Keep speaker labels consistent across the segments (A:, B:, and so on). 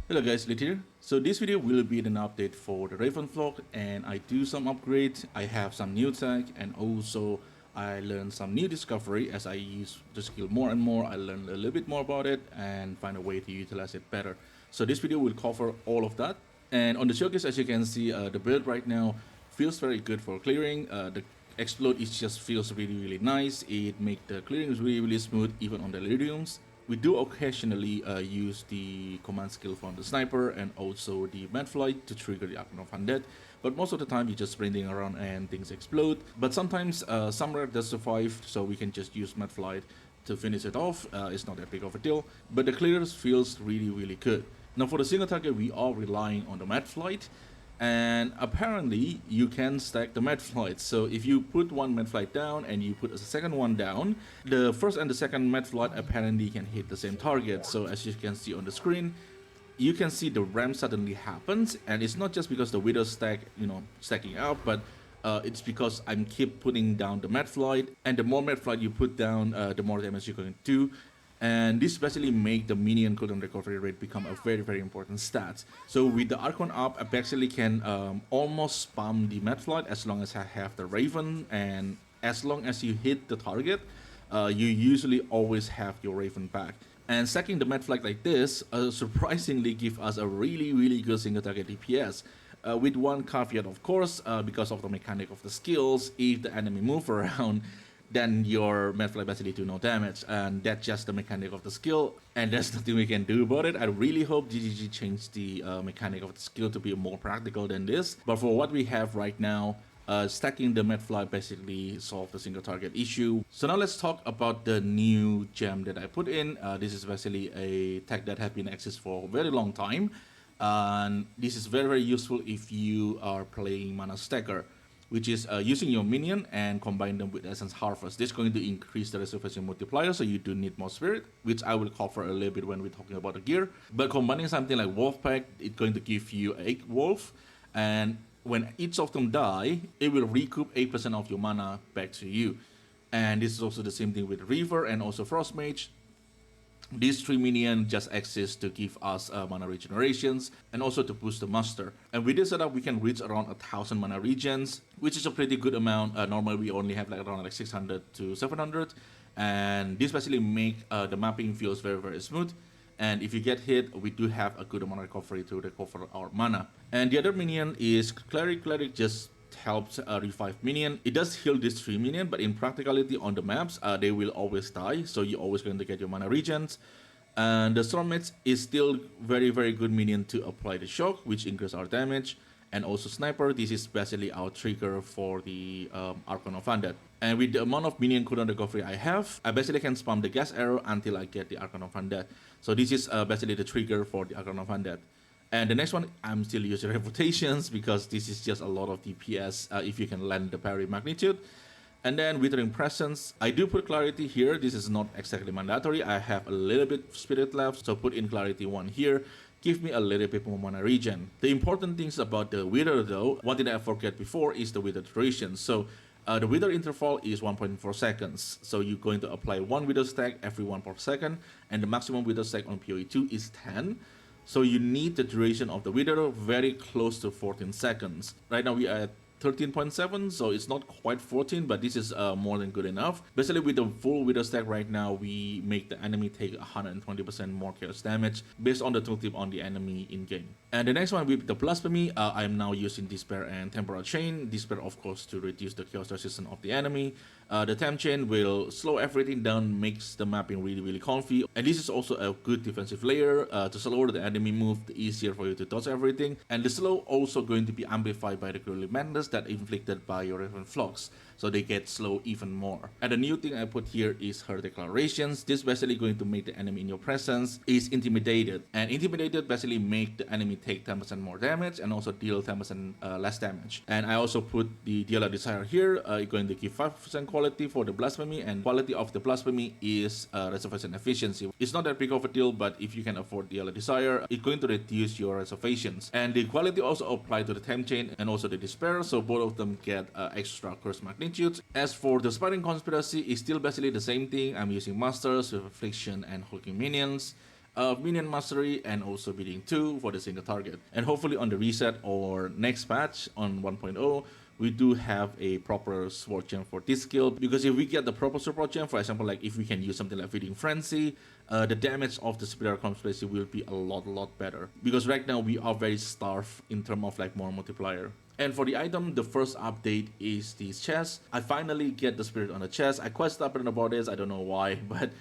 A: Hello guys, Lit here. So this video will be an update for the Raven vlog, and I do some upgrades, I have some new tech, and also I learned some new discovery as I use the skill more and more. I learn a little bit more about it and find a way to utilize it better. So this video will cover all of that. And on the showcase, as you can see, the build right now feels very good for clearing. The explode is just feels really nice. It makes the clearing really smooth even on the Lyriums. We do occasionally use the command skill from the sniper and also the mad flight to trigger the Archon of Undead, but most of the time you're just sprinting around and things explode. But sometimes some rare does survive, so we can just use mad flight to finish it off. It's not that big of a deal, but the clears feels really good. Now for the single target, we are relying on the mad flight. And apparently you can stack the med flights. So if you put one med flight down and you put a second one down, the first and the second med flight apparently can hit the same target. So as you can see on the screen, you can see the ramp suddenly happens, and it's not just because the widow stack, stacking out, but it's because I'm keep putting down the med flight, and the more med flight you put down, the more damage you're going to do. And this basically make the minion cooldown recovery rate become a very important stat. So with the Archon up, I basically can almost spam the Mad Flight as long as I have the Raven, and as long as you hit the target, you usually always have your Raven back. And stacking the Mad Flight like this surprisingly give us a really good single target DPS. With one caveat, of course, because of the mechanic of the skills, if the enemy move around, then your Medfly basically do no damage, and that's just the mechanic of the skill, and there's nothing we can do about it. I really hope GGG changed the mechanic of the skill to be more practical than this, but for what we have right now, stacking the Medfly basically solved the single target issue. So now let's talk about the new gem that I put in. This is basically a tech that has been exist for a very long time, and this is very useful if you are playing Mana Stacker, which is using your minion and combine them with Essence Harvest. This is going to increase the resurrection multiplier, so you do need more spirit, which I will cover a little bit when we're talking about the gear. But combining something like Wolf Pack, it's going to give you 8 Wolf, and when each of them die, it will recoup 8% of your mana back to you. And this is also the same thing with Reaver and also Frost Mage. These 3 minions just exist to give us mana regenerations and also to boost the master. And with this setup, we can reach around 1000 mana regens, which is a pretty good amount. Normally we only have like around 600 to 700, and this basically make the mapping feels very smooth. And if you get hit, we do have a good amount of recovery to recover our mana. And the other minion is Cleric. Cleric just helps revive minion. It does heal this 3 minion, but in practicality on the maps, they will always die, so you're always going to get your mana regens. And the Stormmage is still very good minion to apply the shock, which increases our damage. And also Sniper, this is basically our trigger for the Archon of Undead. And with the amount of minion cooldown recovery I have, I basically can spam the gas arrow until I get the Archon of Undead. So this is basically the trigger for the Archon of Undead. And the next one, I'm still using Reputations because this is just a lot of DPS if you can land the parry magnitude. And then Withering Presence, I do put Clarity here. This is not exactly mandatory. I have a little bit of Spirit left, so put in Clarity 1 here. Give me a little bit more mana regen. The important things about the Wither though, one thing that I forgot before is the Wither duration. So the Wither interval is 1.4 seconds. So you're going to apply 1 Wither stack every 1 per second, and the maximum Wither stack on PoE 2 is 10. So you need the duration of the Wither very close to 14 seconds. Right now we are at 13.7, so it's not quite 14, but this is more than good enough. Basically with the full Wither stack right now, we make the enemy take 120% more chaos damage based on the tooltip on the enemy in-game. And the next one with the Blasphemy, I am now using Despair and Temporal Chain. Despair of course to reduce the chaos resistance of the enemy. The Temp Chain will slow everything down, makes the mapping really comfy. And this is also a good defensive layer. To slower the enemy move, the easier for you to dodge everything. And the slow also going to be amplified by the Grueling Madness that inflicted by your Raven Flocks, so they get slow even more. And the new thing I put here is her declarations. This basically going to make the enemy in your presence is intimidated, and intimidated basically make the enemy take 10% more damage and also deal 10% less damage. And I also put the DLR Desire here. It's going to give 5% quality for the Blasphemy, and quality of the Blasphemy is reservation efficiency. It's not that big of a deal, but if you can afford DLR Desire, it's going to reduce your reservations. And the quality also apply to the Temp Chain and also the Despair, so both of them get extra curse magnitudes. As for the Spiring Conspiracy, it's still basically the same thing. I'm using Masters with Affliction and Hulking Minions. minion mastery, and also beating 2 for the single target. And hopefully on the reset or next patch on 1.0, we do have a proper sword gem for this skill, because if we get the proper support gem, for example, like if we can use something like Feeding Frenzy, the damage of the Spirit Conspiracy will be a lot better, because right now we are very starved in terms of like more multiplier. And for the item, the first update is this chest. I finally get the spirit on the chest. I quite stubborn about this, I don't know why, but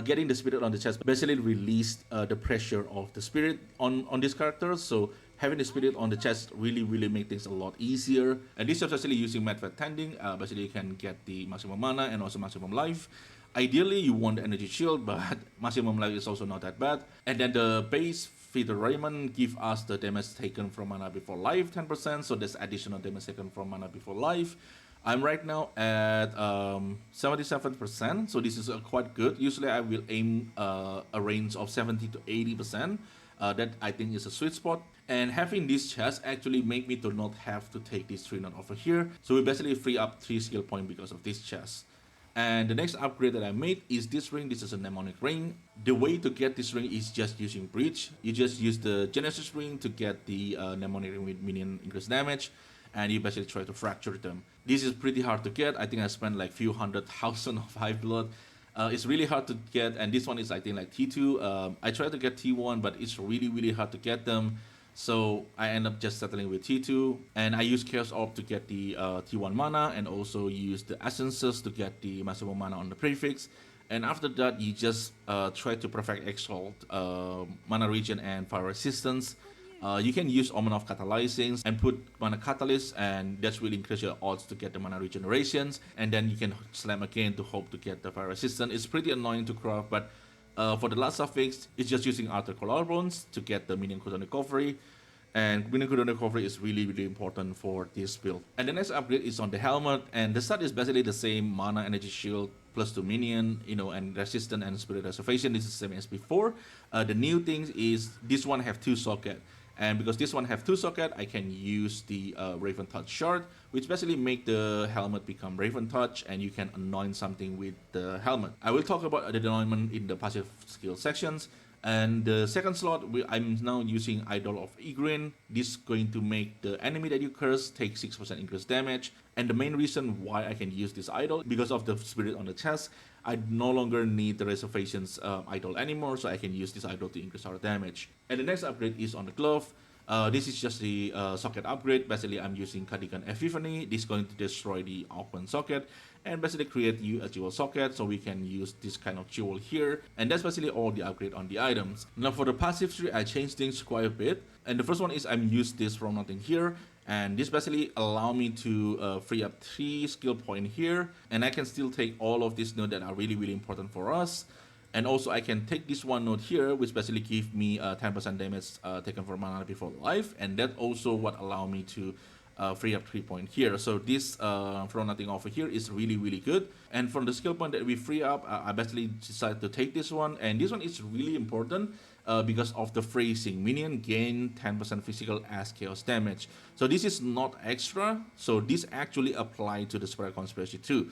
A: getting the spirit on the chest basically released the pressure of the spirit on this character. So having the spirit on the chest really make things a lot easier. And this is actually using Medved Tending. Basically you can get the maximum mana and also maximum life. Ideally you want the energy shield, but maximum life is also not that bad. And then the base Feeder Raymond give us the damage taken from mana before life 10%, so there's additional damage taken from mana before life. I'm right now at 77%, so this is quite good. Usually I will aim a range of 70 to 80%. That I think is a sweet spot. And having this chest actually make me to not have to take this 3 knot over here. So we basically free up 3 skill points because of this chest. And the next upgrade that I made is this ring. This is a mnemonic ring. The way to get this ring is just using Breach. You just use the Genesis ring to get the mnemonic ring with minion increased damage, and you basically try to fracture them. This is pretty hard to get. I think I spent like few 100,000 of high blood. It's really hard to get, and this one is I think like T2. I tried to get T1, but it's really hard to get them. So I end up just settling with T2, and I use Chaos Orb to get the T1 mana, and also use the Essences to get the maximum mana on the prefix. And after that, you just try to perfect Exalt, mana regen, and fire resistance. You can use Omen of Catalyzing and put mana Catalyst, and that's really increase your odds to get the mana regenerations. And then you can slam again to hope to get the fire resistance. It's pretty annoying to craft, but for the last suffix, it's just using Arthur Collarbones to get the minion cooldown recovery. And minion cooldown recovery is really important for this build. And the next upgrade is on the helmet, and the stat is basically the same: mana, energy shield, plus 2 minion, and resistance and spirit reservation. This is the same as before. The new thing is this one have 2 socket. And because this one have 2 socket, I can use the Raven Touch shard, which basically make the helmet become Raven Touch, and you can anoint something with the helmet. I will talk about the anointment in the passive skill sections. And the second slot, I'm now using Idol of Igrin. This is going to make the enemy that you curse take 6% increased damage. And the main reason why I can use this idol, because of the spirit on the chest, I no longer need the reservations idol anymore, so I can use this idol to increase our damage. And the next upgrade is on the glove. This is just the socket upgrade. Basically, I'm using Cardigan Epiphany. This is going to destroy the open socket and basically create you a jewel socket, so we can use this kind of jewel here. And that's basically all the upgrade on the items. Now for the passive tree, I changed things quite a bit. And the first one is I'm use this from nothing here. And this basically allow me to free up 3 skill point here. And I can still take all of these nodes that are really important for us. And also I can take this one node here, which basically give me 10% damage taken from mana before life. And that also what allow me to free up 3 point here. So this from nothing over here is really good. And from the skill point that we free up, I basically decided to take this one. And this one is really important because of the phrasing. Minion gain 10% physical as chaos damage. So this is not extra. So this actually apply to the Spirit Conspiracy too.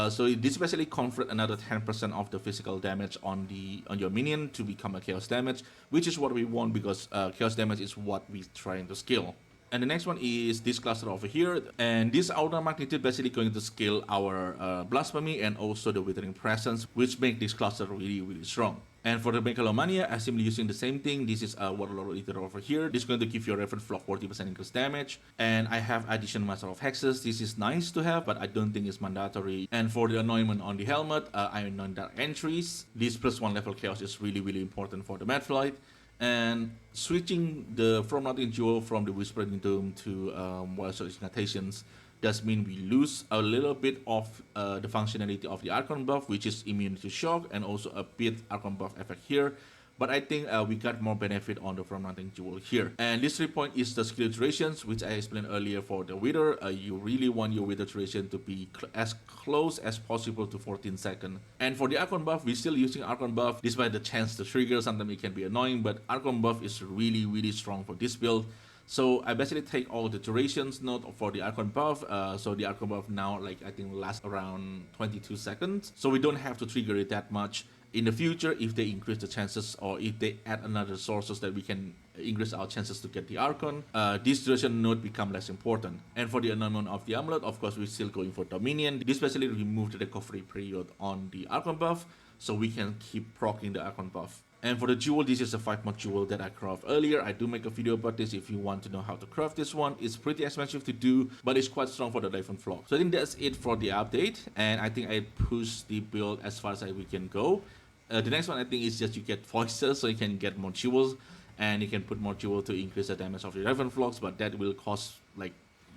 A: So this basically convert another 10% of the physical damage on your minion to become a chaos damage, which is what we want, because chaos damage is what we're trying to scale. And the next one is this cluster over here, and this outer magnitude basically going to scale our blasphemy and also the withering presence, which make this cluster really strong. And for the Megalomania, I'm simply using the same thing. This is a Warlord Eater over here. This is going to give your reference flock 40% increased damage. And I have additional Master of Hexes. This is nice to have, but I don't think it's mandatory. And for the anointment on the helmet, I anoint Dark Entries. This +1 level chaos is really important for the Mad Flight. And switching the From Nothing Jewel from the Whispering Doom to Wild Soul Incantations does mean we lose a little bit of the functionality of the Archon buff, which is immune to shock, and also a bit Archon buff effect here. But I think we got more benefit on the From Nothing Jewel here. And this 3 point is the skill durations, which I explained earlier for the Wither. You really want your Wither duration to be as close as possible to 14 seconds. And for the Archon buff, we're still using Archon buff, despite the chance to trigger. Sometimes it can be annoying, but Archon buff is really strong for this build. So I basically take all the durations note for the Archon buff. So the Archon buff now, like I think, lasts around 22 seconds. So we don't have to trigger it that much in the future, if they increase the chances or if they add another sources that we can increase our chances to get the Archon, this duration node become less important. And for the annulment of the amulet, of course, we're still going for Dominion. This specially remove the recovery period on the Archon buff, so we can keep proccing the Archon buff. And for the jewel, this is a 5-mod jewel that I craft earlier. I do make a video about this if you want to know how to craft this one. It's pretty expensive to do, but it's quite strong for the Raven Flock. So I think that's it for the update, and I think I pushed the build as far as we can go. The next one I think is just you get Foisters, so you can get more jewels, and you can put more jewel to increase the damage of the Raven Flocks, but that will cost like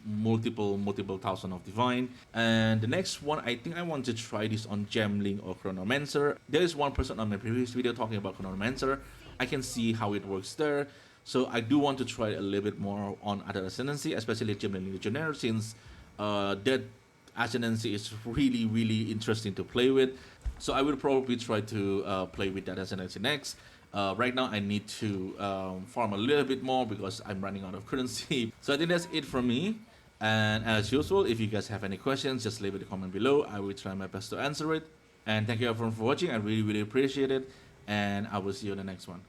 A: multiple thousand of divine. And the next one, I think I want to try this on Gemling or Chronomancer. There is one person on my previous video talking about Chronomancer. I can see how it works there, so I do want to try a little bit more on other Ascendancy, especially Gemling Legionnaire, since that Ascendancy is really interesting to play with. So I will probably try to play with that Ascendancy next. Right now I need to farm a little bit more because I'm running out of currency. So I think that's it from me. And as usual, if you guys have any questions, just leave it in the comment below. I will try my best to answer it. And thank you everyone for watching. I really appreciate it. And I will see you in the next one.